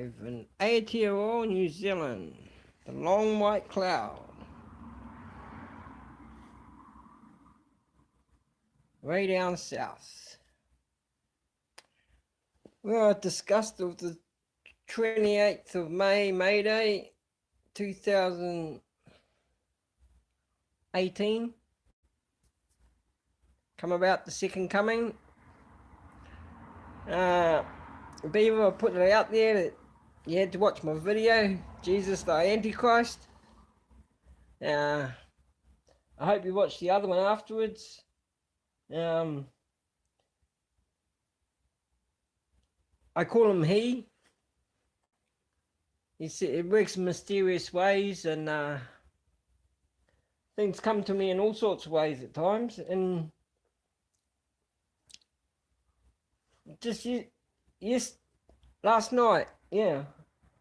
live in Aotearoa, New Zealand, the long white cloud. Way down south. We are discussed of the 28th of May Day, 2018. Come about the second coming. Beaver put it out there that you had to watch my video, Jesus the Antichrist. I hope you watched the other one afterwards. I call him he. It works in mysterious ways, and things come to me in all sorts of ways at times. And just last night,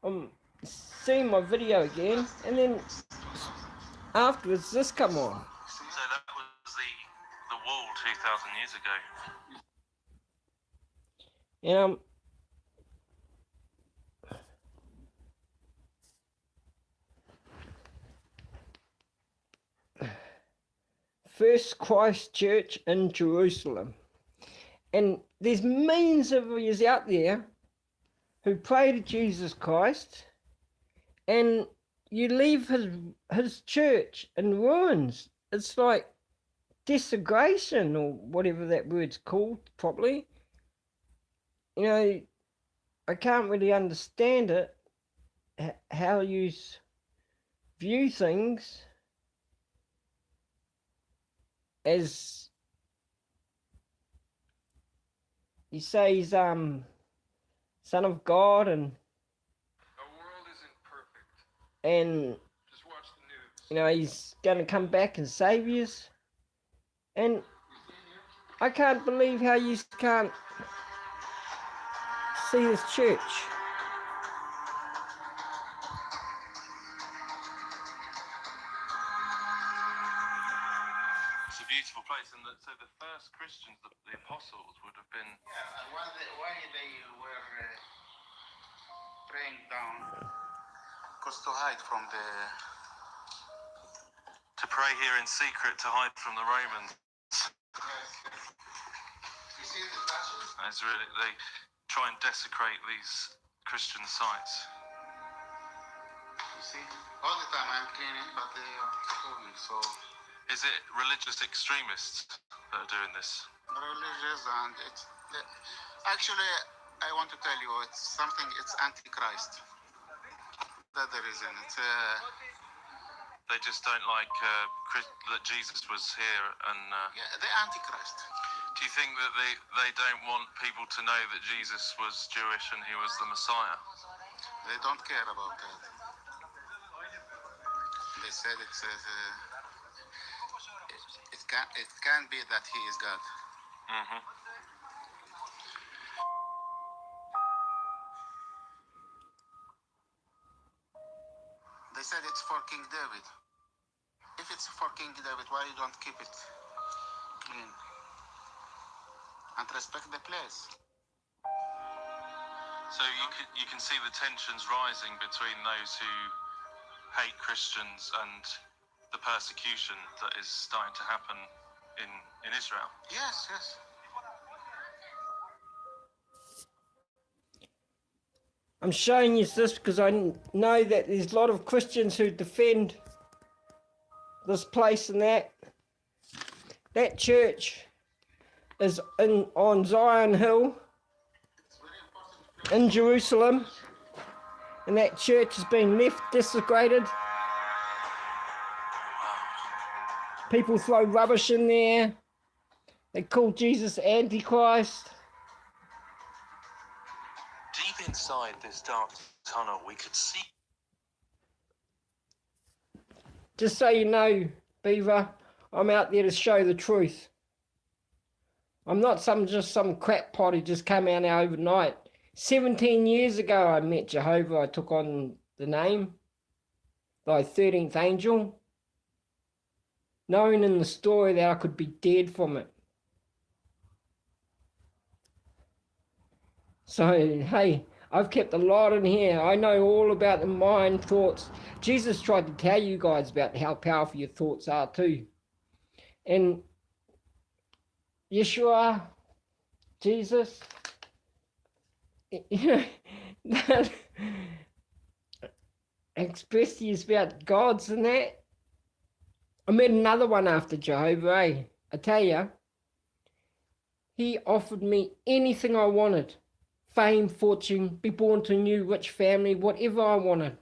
I'm seeing my video again, and then afterwards this come on. So that was the wall 2,000 years ago. First Christ Church in Jerusalem. And there's millions of you out there who pray to Jesus Christ, and you leave his church in ruins. It's like desecration, or whatever that word's called properly. I can't really understand it, how you view things as you say he's Son of God, and our world isn't perfect. And just watch the news. He's gonna come back and save you. And I can't believe how you can't see this church. It's a beautiful place, and so the first Christians, the apostles, would have been. Yeah, why they were praying down? Because to hide from to pray here in secret to hide from the Romans. You see the passages? It's really, they try and desecrate these Christian sites. You see, all the time I'm cleaning, but they are disturbing. So is it religious extremists that are doing this? Religious, and it's actually, I want to tell you, it's something. It's antichrist. That's the reason. It's they just don't like that Jesus was here, and yeah, the antichrist. Do you think that they don't want people to know that Jesus was Jewish and he was the Messiah? They don't care about that. They said it can be that he is God. Mm-hmm. They said it's for King David. If it's for King David, why you don't keep it clean and respect the place? So you can see the tensions rising between those who hate Christians and the persecution that is starting to happen in Israel. Yes. I'm showing you this because I know that there's a lot of Christians who defend this place, and that church is on Zion Hill in Jerusalem, and that church has been left desecrated. People throw rubbish in there. They call Jesus Antichrist. Deep inside this dark tunnel, we could see. Just so you know, Beaver, I'm out there to show the truth. I'm not just some crackpot who just came out now overnight. 17 years ago I met Jehovah. I took on the name, thy 13th angel, knowing in the story that I could be dead from it. So, hey, I've kept a lot in here. I know all about the mind, thoughts. Jesus tried to tell you guys about how powerful your thoughts are too. And Yeshua, Jesus, you know, express to you about gods and that. I met another one after Jehovah, eh? I tell you, he offered me anything I wanted. Fame, fortune, be born to a new rich family, whatever I wanted.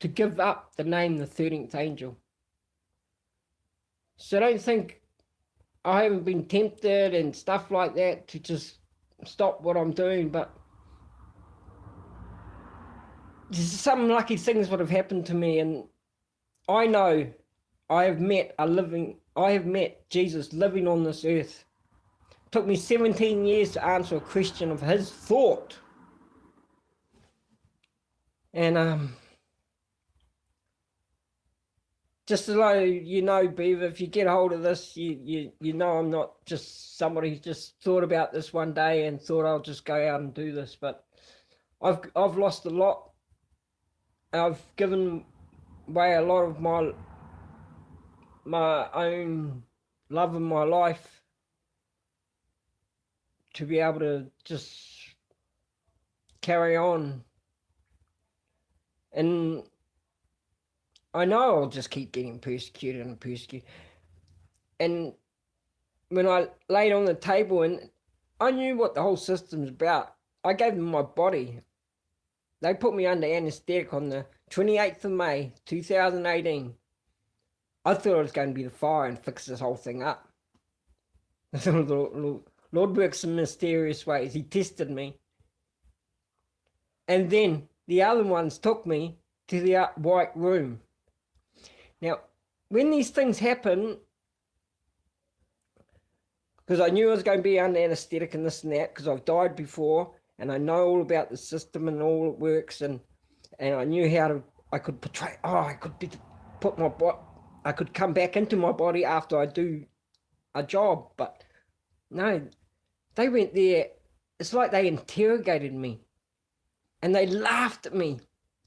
To give up the name the 13th angel. So don't think I haven't been tempted and stuff like that to just stop what I'm doing, but some lucky things would have happened to me, and I know I have met Jesus living on this earth. It took me 17 years to answer a question of his thought. And just so you know, Beaver, if you get hold of this, you know I'm not just somebody who just thought about this one day and thought I'll just go out and do this. But I've lost a lot. I've given away a lot of my own love in my life to be able to just carry on. And I know I'll just keep getting persecuted and persecuted. And when I laid on the table, and I knew what the whole system's about, I gave them my body. They put me under anaesthetic on the 28th of May, 2018. I thought it was going to be the fire and fix this whole thing up. The Lord works in mysterious ways. He tested me. And then the other ones took me to the white room. Now, when these things happen, because I knew I was going to be under anaesthetic and this and that, because I've died before, and I know all about the system and all it works, and I knew how I could portray, I could come back into my body after I do a job, but no, they went there, it's like they interrogated me, and they laughed at me,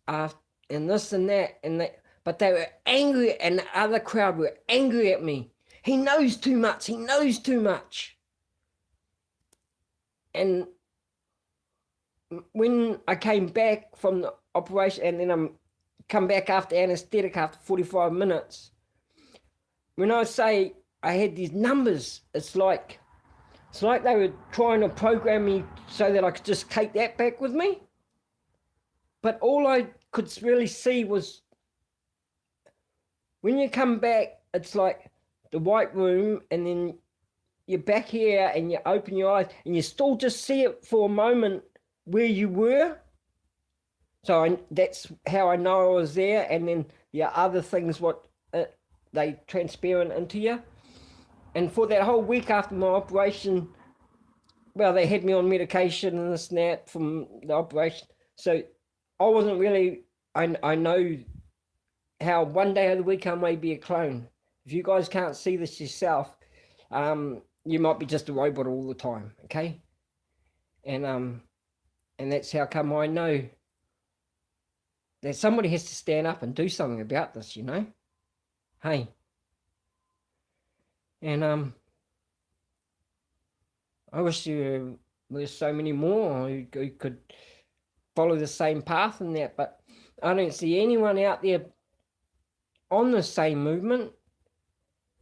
and this and that, but they were angry, and the other crowd were angry at me. He knows too much. He knows too much. And when I came back from the operation, and then I'm come back after anaesthetic after 45 minutes, when I say I had these numbers, it's like they were trying to program me so that I could just take that back with me. But all I could really see was when you come back, it's like the white room, and then you're back here and you open your eyes and you still just see it for a moment where you were. So that's how I know I was there. And then the other things, they transparent into you. And for that whole week after my operation, well, they had me on medication and this and that from the operation. So I wasn't really, I know how one day of the week I may be a clone. If you guys can't see this yourself, you might be just a robot all the time, okay? And that's how come I know that somebody has to stand up and do something about this, you know? Hey. And I wish there were so many more who could follow the same path and that, but I don't see anyone out there on the same movement.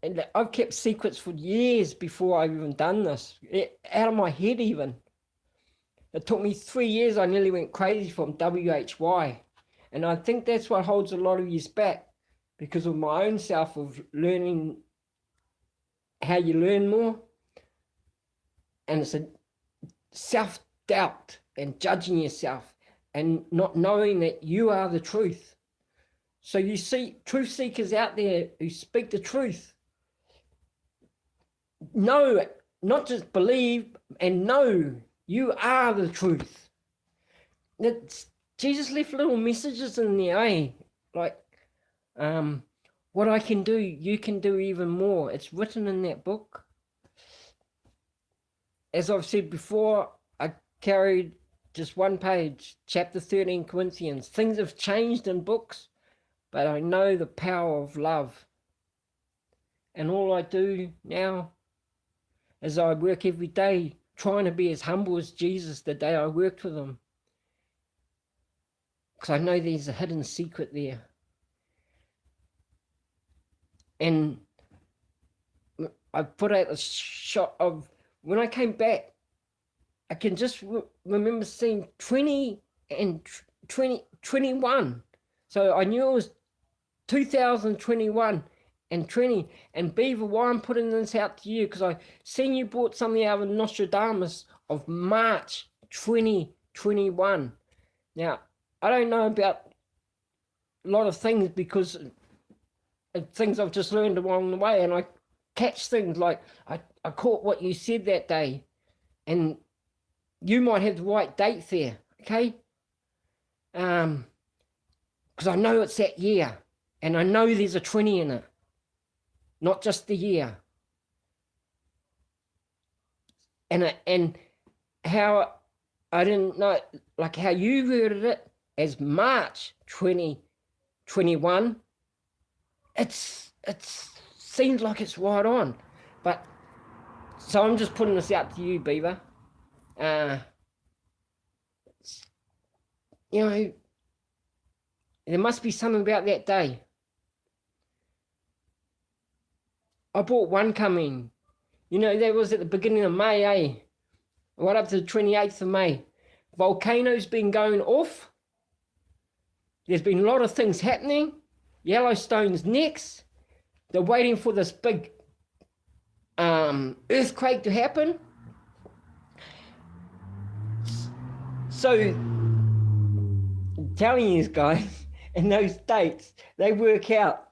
And I've kept secrets for years before I've even done this, out of my head even. It took me 3 years, I nearly went crazy from WHY. And I think that's what holds a lot of you back, because of my own self of learning how you learn more. And it's a self-doubt and judging yourself and not knowing that you are the truth. So you see truth seekers out there who speak the truth. Know, not just believe, and know you are the truth. Jesus left little messages in there, eh? Like, what I can do, you can do even more. It's written in that book. As I've said before, I carried just one page, chapter 13 Corinthians. Things have changed in books, but I know the power of love. And all I do now is I work every day trying to be as humble as Jesus the day I worked with him. Because I know there's a hidden secret there. And I put out a shot of when I came back, I can just remember seeing 20 and 21. So I knew it was 2021 and 20. And Beaver, why I'm putting this out to you, because I seen you brought something out of Nostradamus of March 2021. Now, I don't know about a lot of things because of things I've just learned along the way, and I catch things like I caught what you said that day, and you might have the right date there, okay? Because I know it's that year, and I know there's a 20 in it, not just the year. And how I didn't know, like how you worded it as March 2021, it's seems like it's right on. But so I'm just putting this out to you, Beaver. You know, there must be something about that day. I bought one coming. You know, that was at the beginning of May, eh? Right up to the 28th of May. Volcano's been going off. There's been a lot of things happening. Yellowstone's next. They're waiting for this big earthquake to happen. So, I'm telling you guys, in those dates, they work out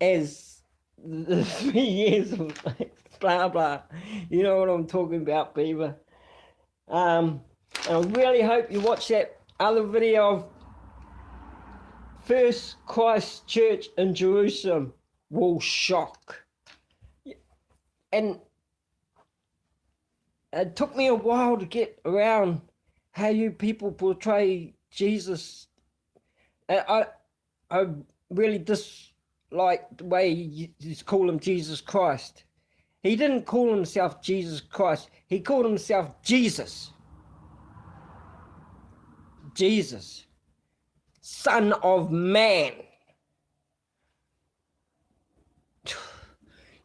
as the 3 years of blah blah. You know what I'm talking about, Beaver. And I really hope you watch that other video of First Christ Church in Jerusalem will shock. And it took me a while to get around how you people portray Jesus. I really dislike the way you call him Jesus Christ. He didn't call himself Jesus Christ. He called himself Jesus. Jesus, Son of Man.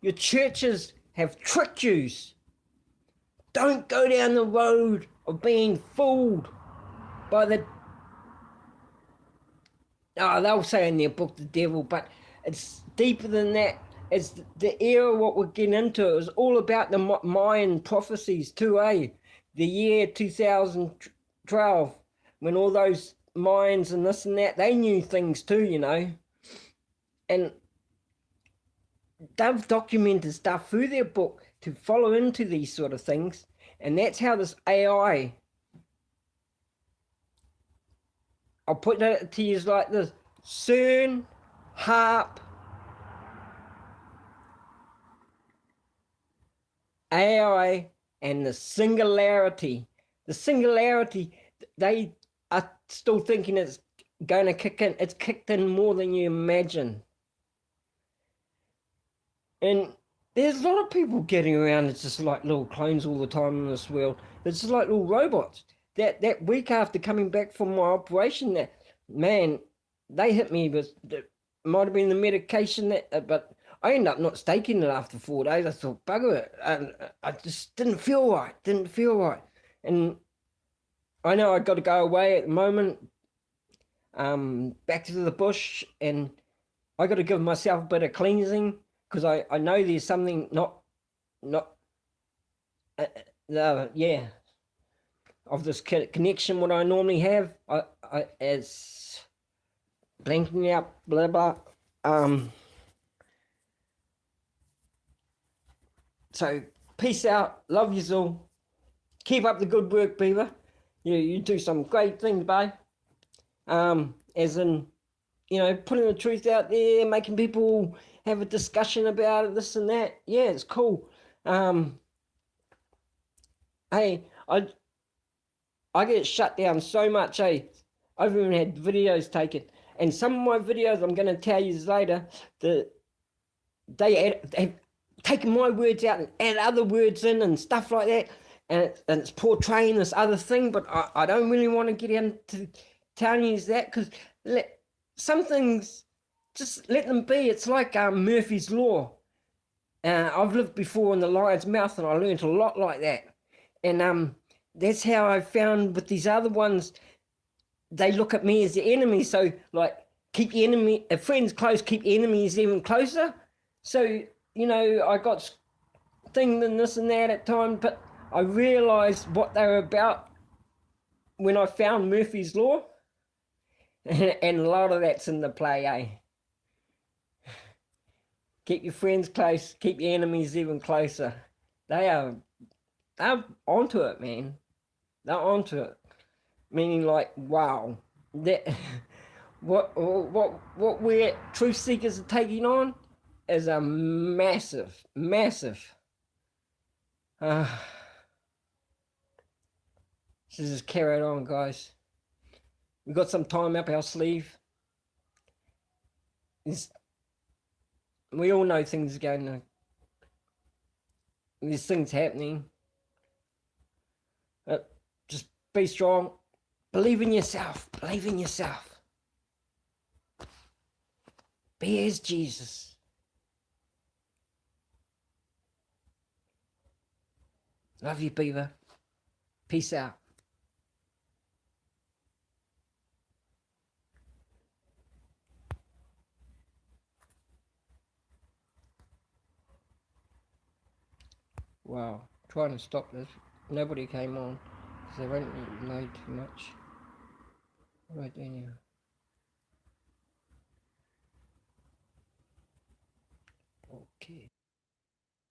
Your churches have tricked you. Don't go down the road of being fooled by the... Oh, they'll say in their book, the devil, but it's deeper than that. It's the era what we're getting into. It was all about the Mayan prophecies too, eh? The year 2012, when all those Mayans and this and that, they knew things too, you know. And they've documented stuff through their book to follow into these sort of things. And that's how this AI, I'll put it to you like this: CERN, HARP, AI, and the singularity. The singularity, they are still thinking it's going to kick in. It's kicked in more than you imagine. And there's a lot of people getting around. It's just like little clones all the time in this world. It's just like little robots. That week after coming back from my operation, that man, they hit me with, it might have been the medication that, but I ended up not taking it after 4 days. I thought, bugger it. And I just didn't feel right. And I know I got to go away at the moment, back to the bush, and I got to give myself a bit of cleansing, because I know there's something not of this connection what I normally have. I as blanking out, blah blah. So peace out, love you all. Keep up the good work, Beaver. You do some great things, babe. As in, you know, putting the truth out there, making people have a discussion about it, this and that. Yeah, it's cool. Hey, I get shut down so much, eh? I've even had videos taken. And some of my videos, I'm going to tell you later, they've taken my words out and add other words in and stuff like that. And it's portraying this other thing, but I don't really want to get into telling you that, because some things, just let them be. It's like Murphy's Law. I've lived before in the lion's mouth, and I learned a lot like that. And that's how I found with these other ones, they look at me as the enemy. So, like, keep your enemy, if friends close, keep your enemies even closer. So, I got things and this and that at times, but I realised what they were about when I found Murphy's Law. And a lot of that's in the play, eh? Keep your friends close, keep your enemies even closer. They're onto it, man. They're onto it. Meaning, like, wow, that what we're truth seekers are taking on is a massive, massive. So just carry it on, guys. We've got some time up our sleeve. We all know things are going to. There's things happening. Just be strong. Believe in yourself. Believe in yourself. Be as Jesus. Love you, Beaver. Peace out. Wow. Trying to stop this. Nobody came on because they won't know too much. Right there now. Okay.